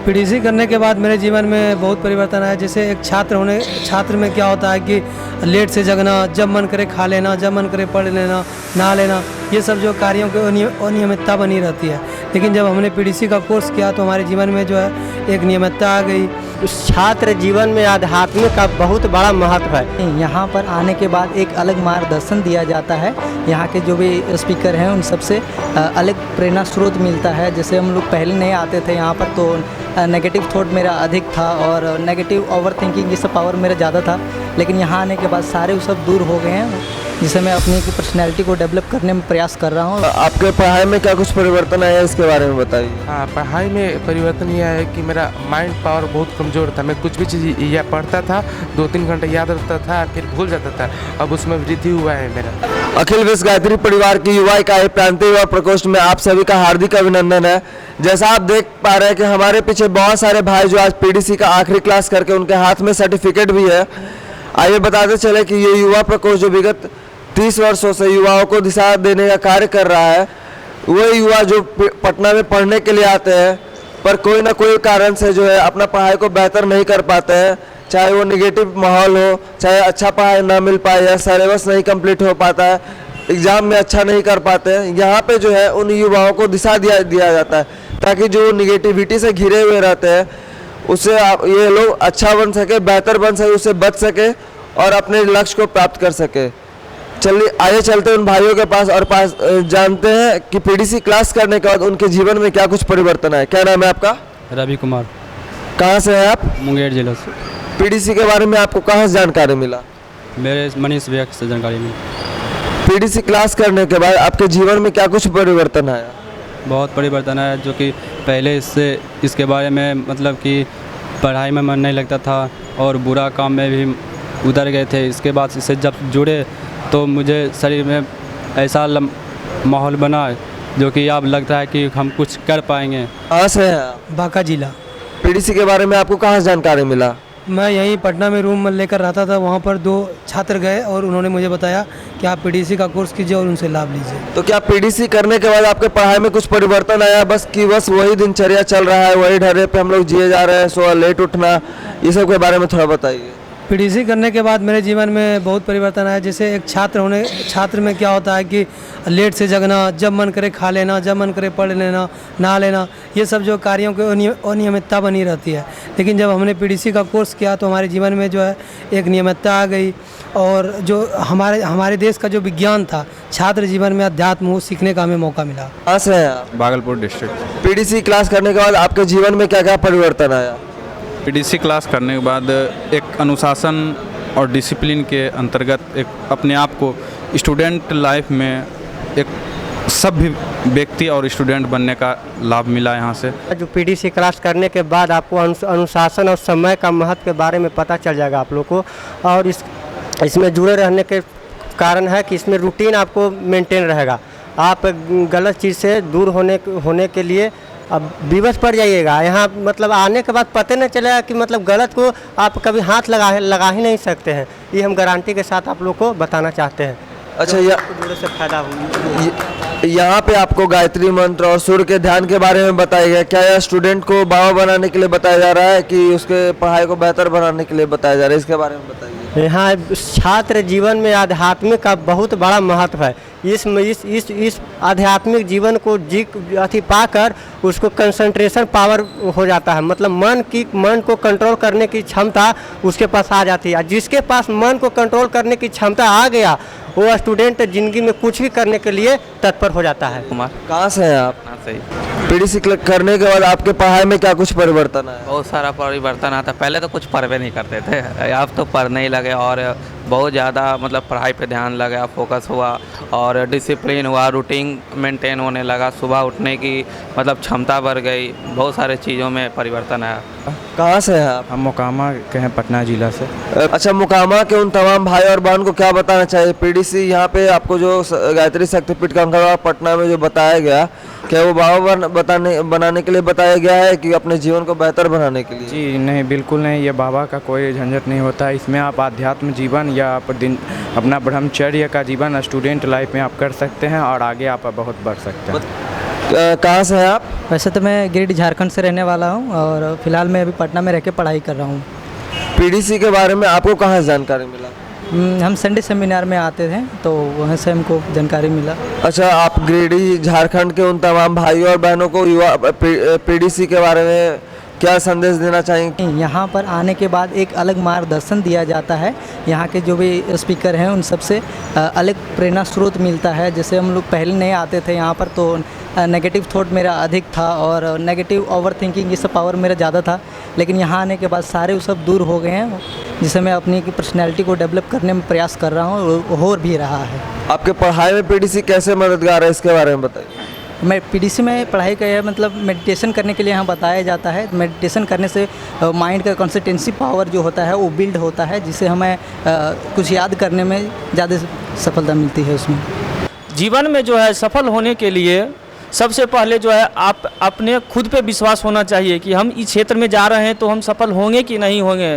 PDC करने के बाद मेरे जीवन में बहुत परिवर्तन आया। जैसे एक छात्र में क्या होता है कि लेट से जगना, जब मन करे खा लेना, जब मन करे पढ़ लेना, नहा लेना, ये सब जो कार्यों की अनियमितता बनी रहती है। लेकिन जब हमने पीडीसी का कोर्स किया तो हमारे जीवन में जो है एक नियमितता आ गई। छात्र जीवन में आध्यात्मिक का बहुत बड़ा महत्व है। यहाँ पर आने के बाद एक अलग मार्गदर्शन दिया जाता है। यहाँ के जो भी स्पीकर हैं उन सबसे अलग प्रेरणा स्रोत मिलता है। जैसे हम लोग पहले नहीं आते थे यहाँ पर तो नेगेटिव थॉट मेरा अधिक था और नेगेटिव ओवर थिंकिंग ये सब पावर मेरा ज़्यादा था। लेकिन यहाँ आने के बाद सारे वो सब दूर हो गए हैं, जिससे मैं अपनी पर्सनैलिटी को डेवलप करने में प्रयास कर रहा हूँ। आपके पढ़ाई में क्या कुछ परिवर्तन आया इसके बारे में बताइए। हाँ, पढ़ाई में परिवर्तन यह है कि मेरा माइंड पावर बहुत कमज़ोर था। मैं कुछ भी चीज़ या पढ़ता था 2-3 घंटे याद रखता था, फिर भूल जाता था। अब उसमें वृद्धि हुआ है मेरा। अखिल विश्व गायत्री परिवार की युवा इकाई प्रांतीय युवा प्रकोष्ठ में आप सभी का हार्दिक अभिनंदन है। जैसा आप देख पा रहे हैं कि हमारे पीछे बहुत सारे भाई जो आज पीडीसी का आखिरी क्लास करके उनके हाथ में सर्टिफिकेट भी है। आइए बताते चले कि ये युवा प्रकोष्ठ जो विगत 30 वर्षों से युवाओं को दिशा देने का कार्य कर रहा है। वो युवा जो पटना में पढ़ने के लिए आते हैं पर कोई ना कोई कारण से जो है अपना पढ़ाई को बेहतर नहीं कर पाते हैं, चाहे वो निगेटिव माहौल हो, चाहे अच्छा पढ़ाई ना मिल पाए या सिलेबस नहीं कंप्लीट हो पाता है, एग्ज़ाम में अच्छा नहीं कर पाते हैं। यहाँ पे जो है उन युवाओं को दिशा दिया जाता है ताकि जो निगेटिविटी से घिरे हुए रहते हैं उससे ये लोग अच्छा बन सके, बेहतर बन सके, उससे बच सके और अपने लक्ष्य को प्राप्त कर सके। चलिए आइए चलते हैं उन भाइयों के पास और जानते हैं कि पीडीसी क्लास करने के बाद उनके जीवन में क्या कुछ परिवर्तन है। क्या नाम है आपका? रवि कुमार। कहाँ से हैं आप? मुंगेर जिला से। पीडीसी के बारे में आपको कहाँ से जानकारी मिला? मेरे मनीष भैया से जानकारी मिली। पीडीसी क्लास करने के बाद आपके जीवन में क्या कुछ परिवर्तन आया? बहुत परिवर्तन आया, जो कि पहले इसके बारे में मतलब कि पढ़ाई में मन नहीं लगता था और बुरा काम में भी उतर गए थे। इसके बाद इससे जब जुड़े तो मुझे शरीर में ऐसा माहौल बना जो कि अब लगता है कि हम कुछ कर पाएंगे। कहाँ से हैं आप? बांका जिला। पीडीसी के बारे में आपको कहाँ से जानकारी मिला? मैं यहीं पटना में रूम लेकर रहता था, वहाँ पर 2 छात्र गए और उन्होंने मुझे बताया कि आप पीडीसी का कोर्स कीजिए और उनसे लाभ लीजिए। तो क्या पीडीसी करने के बाद आपके पढ़ाई में कुछ परिवर्तन आया? बस वही दिनचर्या चल रहा है, वही ढर्रे पे हम लोग जिए जा रहे हैं, सुबह लेट उठना, ये सब के बारे में थोड़ा बताइए। पीडीसी करने के बाद मेरे जीवन में बहुत परिवर्तन आया। जैसे एक छात्र में क्या होता है कि लेट से जगना, जब मन करे खा लेना, जब मन करे पढ़ लेना, नहा लेना, ये सब जो कार्यों की अनियमितता बनी रहती है। लेकिन जब हमने पीडीसी का कोर्स किया तो हमारे जीवन में जो है एक नियमितता आ गई और जो हमारे देश का जो विज्ञान था, छात्र जीवन में अध्यात्म वो सीखने का हमें मौका मिला। कहाँ से हैं आप? भागलपुर डिस्ट्रिक्ट। पीडीसी क्लास करने के बाद आपके जीवन में क्या क्या परिवर्तन आया? पीडीसी क्लास करने के बाद एक अनुशासन और डिसिप्लिन के अंतर्गत एक अपने आप को स्टूडेंट लाइफ में एक सभ्य व्यक्ति और स्टूडेंट बनने का लाभ मिला यहाँ से। जो पीडीसी क्लास करने के बाद आपको अनुशासन और समय का महत्व के बारे में पता चल जाएगा आप लोग को। और इसमें जुड़े रहने के कारण है कि इसमें रूटीन आपको मेंटेन रहेगा। आप गलत चीज़ से दूर होने के लिए अब विवश पड़ जाइएगा। यहाँ मतलब आने के बाद पता नहीं चलेगा कि मतलब गलत को आप कभी हाथ लगा ही नहीं सकते हैं। ये हम गारंटी के साथ आप लोग को बताना चाहते हैं। अच्छा, जुड़े से फायदा होगा। यहाँ पे आपको गायत्री मंत्र और सूर्य के ध्यान के बारे में बताया गया। क्या यह स्टूडेंट को बाबा बनाने के लिए बताया जा रहा है कि उसके पढ़ाई को बेहतर बनाने के लिए बताया जा रहा है? इसके बारे में बताइए। यहाँ छात्र जीवन में आध्यात्मिक का बहुत बड़ा महत्व है। इस आध्यात्मिक जीवन को पाकर उसको कंसंट्रेशन पावर हो जाता है। मतलब मन को कंट्रोल करने की क्षमता उसके पास आ जाती है। जिसके पास मन को कंट्रोल करने की क्षमता आ गया वो स्टूडेंट जिंदगी में कुछ भी करने के लिए तत्पर हो जाता है। कुमार। कहाँ से हैं आप? सही। पीडीसी करने के बाद आपके पढ़ाई में क्या कुछ परिवर्तन आया? बहुत सारा परिवर्तन आता। पहले तो कुछ पढ़वे नहीं करते थे, अब तो पढ़ने ही लगे और बहुत ज़्यादा मतलब पढ़ाई पे ध्यान लगा, फोकस हुआ और डिसिप्लिन हुआ, रूटीन मेंटेन होने लगा, सुबह उठने की मतलब क्षमता बढ़ गई, बहुत सारे चीज़ों में परिवर्तन आया। कहाँ से हैं आप? हम मोकामा के हैं, पटना जिला से। अच्छा, मोकामा के उन तमाम भाई और बहन को क्या बताना चाहिए? पीडीसी यहाँ पे आपको जो गायत्री शक्तिपीठ कंकड़बाग पटना में जो बताया गया, क्या वो बाबा बनाने के लिए बताया गया है कि अपने जीवन को बेहतर बनाने के लिए? जी नहीं, बिल्कुल नहीं। ये बाबा का कोई झंझट नहीं होता है। इसमें आप आध्यात्म जीवन या आप अपना ब्रह्मचर्य का जीवन स्टूडेंट लाइफ में आप कर सकते हैं और आगे आप बहुत बढ़ सकते हैं। कहाँ से हैं आप? वैसे तो मैं गिरिडीह झारखंड से रहने वाला हूँ और फिलहाल मैं अभी पटना में रह के पढ़ाई कर रहा हूँ। पीडीसी के बारे में आपको कहाँ से जानकारी मिला? हम संडे सेमिनार में आते थे तो वहाँ से हमको जानकारी मिला। अच्छा, आप गिरिडीह झारखंड के उन तमाम भाइयों और बहनों को युवा पीडीसी के बारे में क्या संदेश देना चाहेंगे? यहाँ पर आने के बाद एक अलग मार्गदर्शन दिया जाता है। यहाँ के जो भी स्पीकर हैं उन सबसे अलग प्रेरणा स्रोत मिलता है। जैसे हम लोग पहले नहीं आते थे यहाँ पर तो नेगेटिव थॉट मेरा अधिक था और नेगेटिव ओवर थिंकिंग ये सब पावर मेरा ज़्यादा था, लेकिन यहाँ आने के बाद सारे वो सब दूर हो गए हैं, जिससे मैं अपनी पर्सनैलिटी को डेवलप करने में प्रयास कर रहा हूँ और हो भी रहा है। आपके पढ़ाई में पीडीसी कैसे मददगार है, इसके बारे में बताइए। मैं पीडीसी में पढ़ाई का है मतलब मेडिटेशन करने के लिए यहाँ बताया जाता है। मेडिटेशन करने से माइंड का कंसिस्टेंसी पावर जो होता है वो बिल्ड होता है, जिससे हमें कुछ याद करने में ज़्यादा सफलता मिलती है। उसमें जीवन में जो है सफल होने के लिए सबसे पहले जो है आप अपने खुद पे विश्वास होना चाहिए कि हम इस क्षेत्र में जा रहे हैं तो हम सफल होंगे कि नहीं होंगे।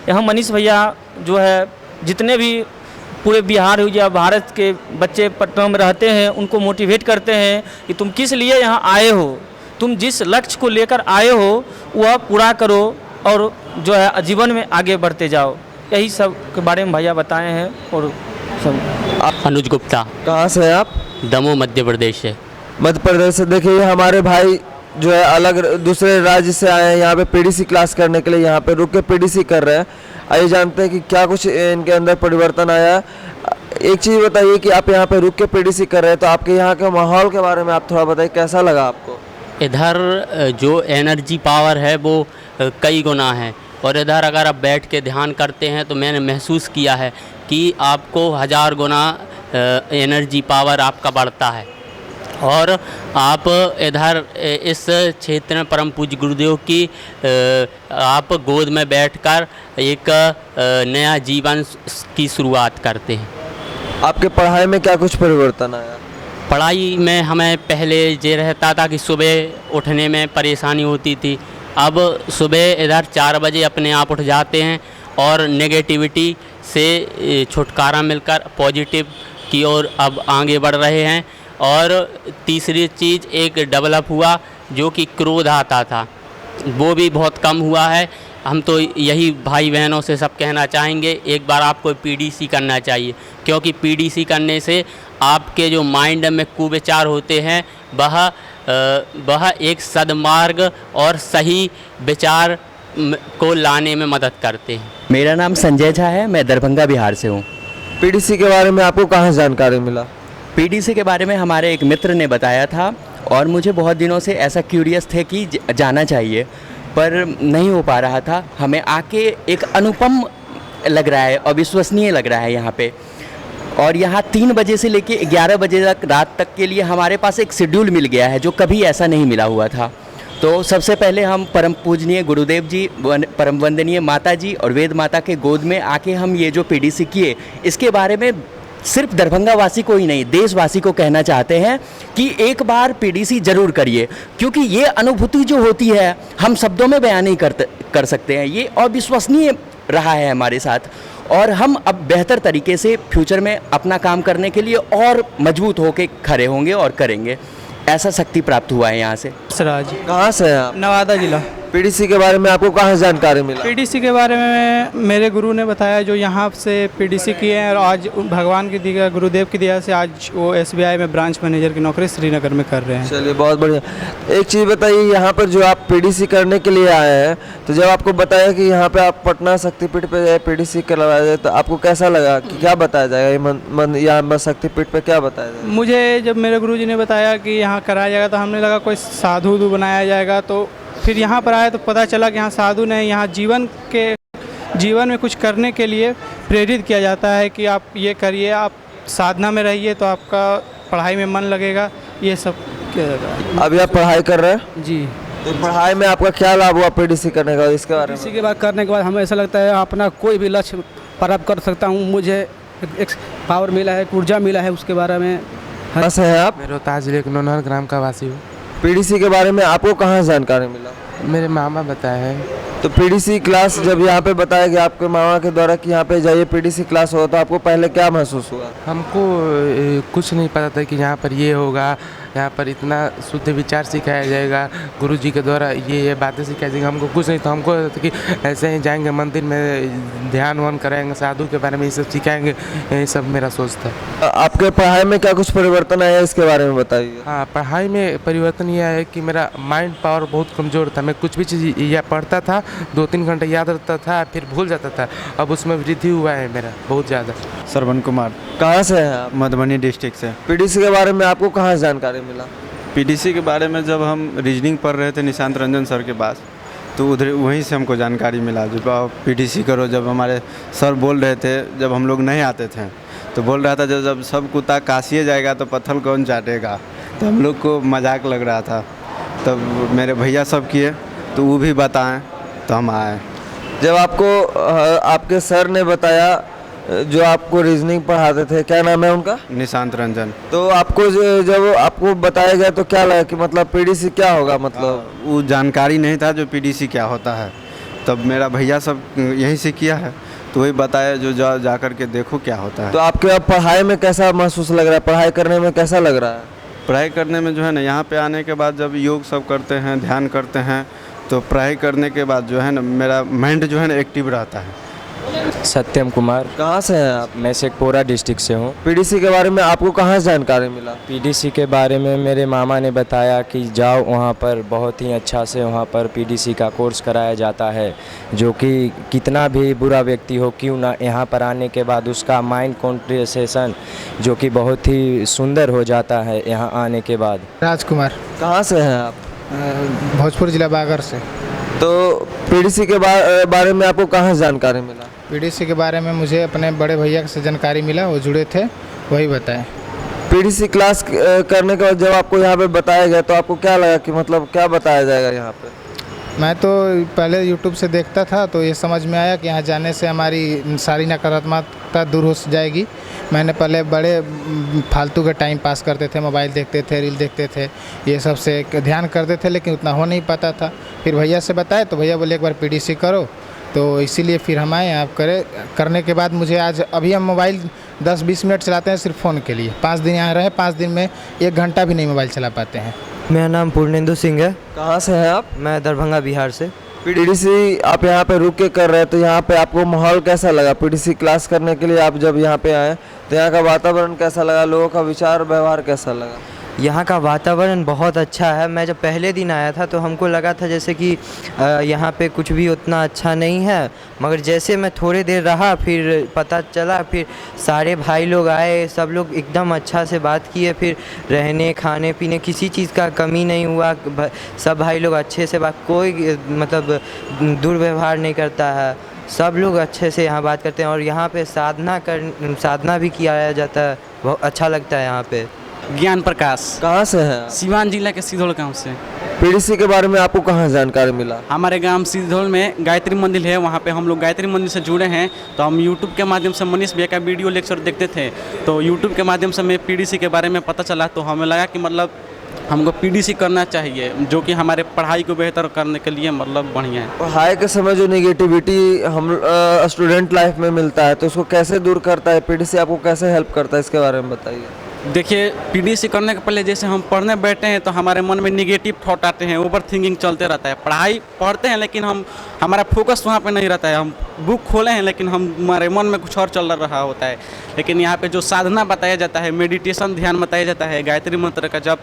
यहाँ मनीष भैया जो है जितने भी पूरे बिहार या भारत के बच्चे पटना में रहते हैं उनको मोटिवेट करते हैं कि तुम किस लिए यहाँ आए हो, तुम जिस लक्ष्य को लेकर आए हो वह पूरा करो और जो है जीवन में आगे बढ़ते जाओ। यही सब के बारे में भैया बताए हैं। और सब अनुज गुप्ता, कहाँ से हैं आप? दमोह मध्य प्रदेश से। मध्य प्रदेश से। देखिए, हमारे भाई जो है अलग दूसरे राज्य से आए हैं यहाँ पे पीडीसी क्लास करने के लिए, यहाँ पे रुक के पीडीसी कर रहे हैं। आइए जानते हैं कि क्या कुछ इनके अंदर परिवर्तन आया। एक चीज़ बताइए कि आप यहाँ पे रुक के पीडीसी कर रहे हैं, तो आपके यहाँ के माहौल के बारे में आप थोड़ा बताइए, कैसा लगा आपको? इधर जो एनर्जी पावर है वो कई गुना है और इधर अगर आप बैठ के ध्यान करते हैं तो मैंने महसूस किया है कि आपको 1000 गुना एनर्जी पावर आपका बढ़ता है। और आप इधर इस क्षेत्र में परम पूज्य गुरुदेव की आप गोद में बैठकर एक नया जीवन की शुरुआत करते हैं। आपके पढ़ाई में क्या कुछ परिवर्तन आया? पढ़ाई में हमें पहले ये रहता था कि सुबह उठने में परेशानी होती थी, अब सुबह इधर 4 बजे अपने आप उठ जाते हैं और नेगेटिविटी से छुटकारा मिलकर पॉजिटिव की ओर अब आगे बढ़ रहे हैं। और तीसरी चीज़ एक डेवलप हुआ जो कि क्रोध आता था, वो भी बहुत कम हुआ है। हम तो यही भाई बहनों से सब कहना चाहेंगे, एक बार आपको पीडीसी करना चाहिए, क्योंकि पीडीसी करने से आपके जो माइंड में कुविचार होते हैं वह एक सद्मार्ग और सही विचार को लाने में मदद करते हैं। मेरा नाम संजय झा है, मैं दरभंगा बिहार से हूँ। पीडीसी के बारे में आपको कहाँ जानकारी मिला? पीडीसी के बारे में हमारे एक मित्र ने बताया था और मुझे बहुत दिनों से ऐसा क्यूरियस थे कि जाना चाहिए, पर नहीं हो पा रहा था। हमें आके एक अनुपम लग रहा है, अविश्वसनीय लग रहा है यहाँ पे। और यहाँ 3 बजे से लेके 11 बजे तक रात तक के लिए हमारे पास एक शेड्यूल मिल गया है जो कभी ऐसा नहीं मिला हुआ था। तो सबसे पहले हम परम पूजनीय गुरुदेव जी, परम वंदनीय माता जी और वेद माता के गोद में आके हम ये जो पीडीसी किए, इसके बारे में सिर्फ दरभंगा वासी को ही नहीं, देशवासी को कहना चाहते हैं कि एक बार पीडीसी ज़रूर करिए, क्योंकि ये अनुभूति जो होती है हम शब्दों में बयान नहीं कर सकते हैं। ये अविश्वसनीय रहा है हमारे साथ और हम अब बेहतर तरीके से फ्यूचर में अपना काम करने के लिए और मजबूत होकर खड़े होंगे और करेंगे। ऐसा शक्ति प्राप्त हुआ है यहाँ से। सराज, कहाँ से हैं आप? नवादा जिला। पीडीसी के बारे में आपको कहाँ से जानकारी मिला? पीडीसी के बारे में मेरे गुरु ने बताया, जो यहाँ से पीडीसी किए हैं और आज भगवान की दिया, गुरुदेव की दया से आज वो एसबीआई में ब्रांच मैनेजर की नौकरी श्रीनगर में कर रहे हैं। चलिए, बहुत बढ़िया। एक चीज़ बताइए, यहाँ पर जो आप पीडीसी करने के लिए आए हैं, तो जब आपको बताया कि यहाँ पे आप पटना शक्तिपीठ पे जाए पीडीसी करवाया जाए, तो आपको कैसा लगा कि क्या बताया जाएगा यहाँ शक्तिपीठ पे, क्या बताया जाएगा? मुझे जब मेरे गुरुजी ने बताया कि यहाँ कराया जाएगा तो हमने लगा कोई साधु बनाया जाएगा, तो फिर यहाँ पर आए तो पता चला कि यहाँ साधु नहीं, यहाँ जीवन में कुछ करने के लिए प्रेरित किया जाता है कि आप ये करिए, आप साधना में रहिए तो आपका पढ़ाई में मन लगेगा। ये सब किया जाता है। अभी आप पढ़ाई कर रहे हैं? जी। तो पढ़ाई में आपका क्या लाभ हुआ पीडीसी करने का, इसके बारे में? पीडीसी के बाद करने के बाद हमें ऐसा लगता है अपना कोई भी लक्ष्य प्राप्त कर सकता हूँ। मुझे एक पावर मिला है, ऊर्जा मिला है, उसके बारे में। कहाँ से हैं आप? मैं रोहतास जिले के नौनहर ग्राम का वासी हूँ। पीडीसी के बारे में आपको कहाँ से जानकारी मिला? मेरे मामा बताया है। तो पीडीसी क्लास जब यहाँ पे बताया गया आपके मामा के द्वारा कि यहाँ पे जाइए पीडीसी क्लास हो, तो आपको पहले क्या महसूस हुआ? हमको कुछ नहीं पता था कि यहाँ पर ये होगा, यहाँ पर इतना शुद्ध विचार सिखाया जाएगा गुरुजी के द्वारा, ये बातें सिखाई जाएंगी। हमको कुछ नहीं तो हमको कि ऐसे ही जाएंगे मंदिर में ध्यान वान करेंगे, साधु के बारे में ये सब सिखाएंगे, यही सब मेरा सोच था। आपके पढ़ाई में क्या कुछ परिवर्तन आया इसके बारे में बताइए। हाँ, पढ़ाई में परिवर्तन यह है कि मेरा माइंड पावर बहुत कमज़ोर था। मैं कुछ भी चीज़ या पढ़ता था 2-3 घंटे याद रहता था, फिर भूल जाता था। अब उसमें वृद्धि हुआ है मेरा बहुत ज़्यादा। श्रवण कुमार। कहाँ से हैं आप? मधुबनी डिस्ट्रिक्ट से। पीडीसी के बारे में आपको कहाँ से जानकारी मिला? पीडीसी के बारे में जब हम रीजनिंग पढ़ रहे थे निशांत रंजन सर के पास, तो उधर वहीं से हमको जानकारी मिला। जब आप पीडीसी करो, जब हमारे सर बोल रहे थे, जब हम लोग नहीं आते थे तो बोल रहा था जब सब कुत्ता काशिए जाएगा तो पत्थर कौन चाटेगा, तो हम लोग को मजाक लग रहा था। तब मेरे भैया सब किए तो वो भी बताएं तो हम आए। जब आपको आपके सर ने बताया, जो आपको रीजनिंग पढ़ाते थे, क्या नाम है उनका? निशांत रंजन। तो आपको जब आपको बताया गया तो क्या लगा कि मतलब पीडीसी क्या होगा? मतलब वो जानकारी नहीं था जो पीडीसी क्या होता है। तब मेरा भैया सब यहीं से किया है तो वही बताया जो जा कर के देखो क्या होता है। तो आपके अब पढ़ाई में कैसा महसूस लग रहा है? पढ़ाई करने में कैसा लग रहा है? पढ़ाई करने में जो है ना, यहाँ पे आने के बाद जब योग सब करते हैं, ध्यान करते हैं, तो पढ़ाई करने के बाद जो है ना मेरा माइंड जो है ना एक्टिव रहता है। सत्यम कुमार। कहाँ से हैं आप? मैं शेखपुरा डिस्ट्रिक्ट से हूँ। पीडीसी के बारे में आपको कहाँ से जानकारी मिला? पीडीसी के बारे में मेरे मामा ने बताया कि जाओ वहाँ पर, बहुत ही अच्छा से वहाँ पर पीडीसी का कोर्स कराया जाता है, जो कि कितना भी बुरा व्यक्ति हो क्यों ना, यहाँ पर आने के बाद उसका माइंड कंसंट्रेशन जो कि बहुत ही सुंदर हो जाता है यहाँ आने के बाद। राजकुमार। कहाँ से हैं आप? भोजपुर जिला बागर से। तो पीडीसी के बारे में आपको कहाँ से जानकारी मिला? पीडीसी के बारे में मुझे अपने बड़े भैया से जानकारी मिला, वो जुड़े थे, वही बताएं। पीडीसी क्लास करने के बाद जब आपको यहाँ पे बताया गया तो आपको क्या लगा कि मतलब क्या बताया जाएगा यहाँ पे? मैं तो पहले यूट्यूब से देखता था तो ये समझ में आया कि यहाँ जाने से हमारी सारी नकारात्मकता दूर हो जाएगी। मैंने पहले बड़े फालतू का टाइम पास करते थे, मोबाइल देखते थे, रील देखते थे, ये सब से ध्यान करते थे, लेकिन उतना हो नहीं पाता था। फिर भैया से बताए तो भैया बोले एक बार पीडीसी करो, तो इसीलिए फिर हम आए। आप करने के बाद मुझे आज अभी हम मोबाइल 10-20 मिनट चलाते हैं सिर्फ फ़ोन के लिए। 5 दिन यहाँ रहे, 5 दिन में 1 घंटा भी नहीं मोबाइल चला पाते हैं। मेरा नाम पूर्णेंदु सिंह है। कहाँ से हैं आप? मैं दरभंगा बिहार से। पीडीसी आप यहाँ पे रुक के कर रहे हैं, तो यहाँ पे आपको माहौल कैसा लगा? पीडीसी क्लास करने के लिए आप जब यहाँ पे आए तो यहाँ का वातावरण कैसा लगा? लोगों का विचार व्यवहार कैसा लगा? यहाँ का वातावरण बहुत अच्छा है। मैं जब पहले दिन आया था तो हमको लगा था जैसे कि यहाँ पे कुछ भी उतना अच्छा नहीं है, मगर जैसे मैं थोड़ी देर रहा फिर पता चला, फिर सारे भाई लोग आए, सब लोग एकदम अच्छा से बात किए, फिर रहने खाने पीने किसी चीज़ का कमी नहीं हुआ। सब भाई लोग अच्छे से बात, कोई मतलब दुर्व्यवहार नहीं करता है, सब लोग अच्छे से यहाँ बात करते हैं। और यहाँ पे साधना भी किया जाता है, बहुत अच्छा लगता है यहाँ पे। ज्ञान प्रकाश। कहाँ से हैं? सिवान जिला के सिधौल गांव से। पीडीसी के बारे में आपको कहाँ जानकारी मिला? हमारे गांव सिधौल में गायत्री मंदिर है, वहाँ पे हम लोग गायत्री मंदिर से जुड़े हैं। तो हम यूट्यूब के माध्यम से मनीष भैया का वीडियो लेक्चर देखते थे, तो यूट्यूब के माध्यम से हमें पीडीसी के बारे में पता चला, तो हमें लगा कि मतलब हमको पीडीसी करना चाहिए, जो कि हमारे पढ़ाई को बेहतर करने के लिए मतलब बढ़िया है। पढ़ाई के समय जो नेगेटिविटी हम स्टूडेंट लाइफ में मिलता है तो उसको कैसे दूर करता है पीडीसी? आपको कैसे हेल्प करता है, इसके बारे में बताइए। देखिए, पीडीसी करने के पहले जैसे हम पढ़ने बैठते हैं तो हमारे मन में नेगेटिव थॉट आते हैं, ओवर थिंकिंग चलते रहता है। पढ़ाई पढ़ते हैं लेकिन हमारा फोकस वहाँ पे नहीं रहता है। हम बुक खोले हैं लेकिन हमारे मन में कुछ और चल रहा होता है। लेकिन यहाँ पे जो साधना बताया जाता है, मेडिटेशन ध्यान बताया जाता है, गायत्री मंत्र का जब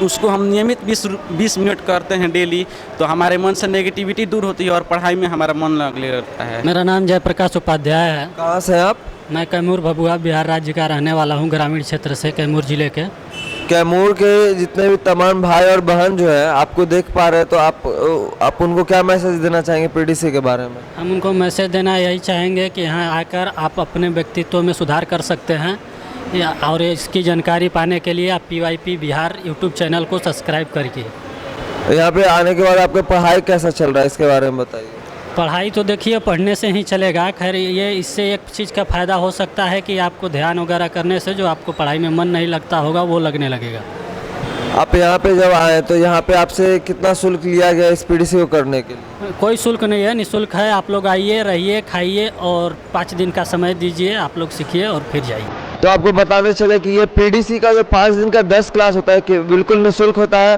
उसको हम नियमित 20 मिनट करते हैं डेली, तो हमारे मन से नेगेटिविटी दूर होती है और पढ़ाई में हमारा मन लगे रहता है। मेरा नाम जयप्रकाश उपाध्याय है। कहाँ से हैं आप? मैं कैमूर भभुआ बिहार राज्य का रहने वाला हूँ, ग्रामीण क्षेत्र से, कैमूर जिले के। कैमूर के जितने भी तमाम भाई और बहन जो है आपको देख पा रहे हैं, तो आप उनको क्या मैसेज देना चाहेंगे पीडीसी के बारे में? हम उनको मैसेज देना यही चाहेंगे कि यहाँ आकर आप अपने व्यक्तित्व में सुधार कर सकते हैं, और इसकी जानकारी पाने के लिए आप PYP बिहार यूट्यूब चैनल को सब्सक्राइब करिए। यहाँ पे आने के बाद आपका पढ़ाई कैसा चल रहा है, इसके बारे में बताइए। पढ़ाई तो देखिए पढ़ने से ही चलेगा। खैर ये इससे एक चीज़ का फ़ायदा हो सकता है कि आपको ध्यान वगैरह करने से जो आपको पढ़ाई में मन नहीं लगता होगा वो लगने लगेगा। आप यहाँ पे जब आए तो यहाँ पे आपसे कितना शुल्क लिया गया इस पीडीसी को करने के लिए? कोई शुल्क नहीं है, निःशुल्क है। आप लोग आइए, रहिए, खाइए और 5 दिन का समय दीजिए, आप लोग सीखिए और फिर जाइए। तो आपको बताते चले कि ये पीडीसी का जो 5 दिन का 10 क्लास होता है कि बिल्कुल निःशुल्क होता है।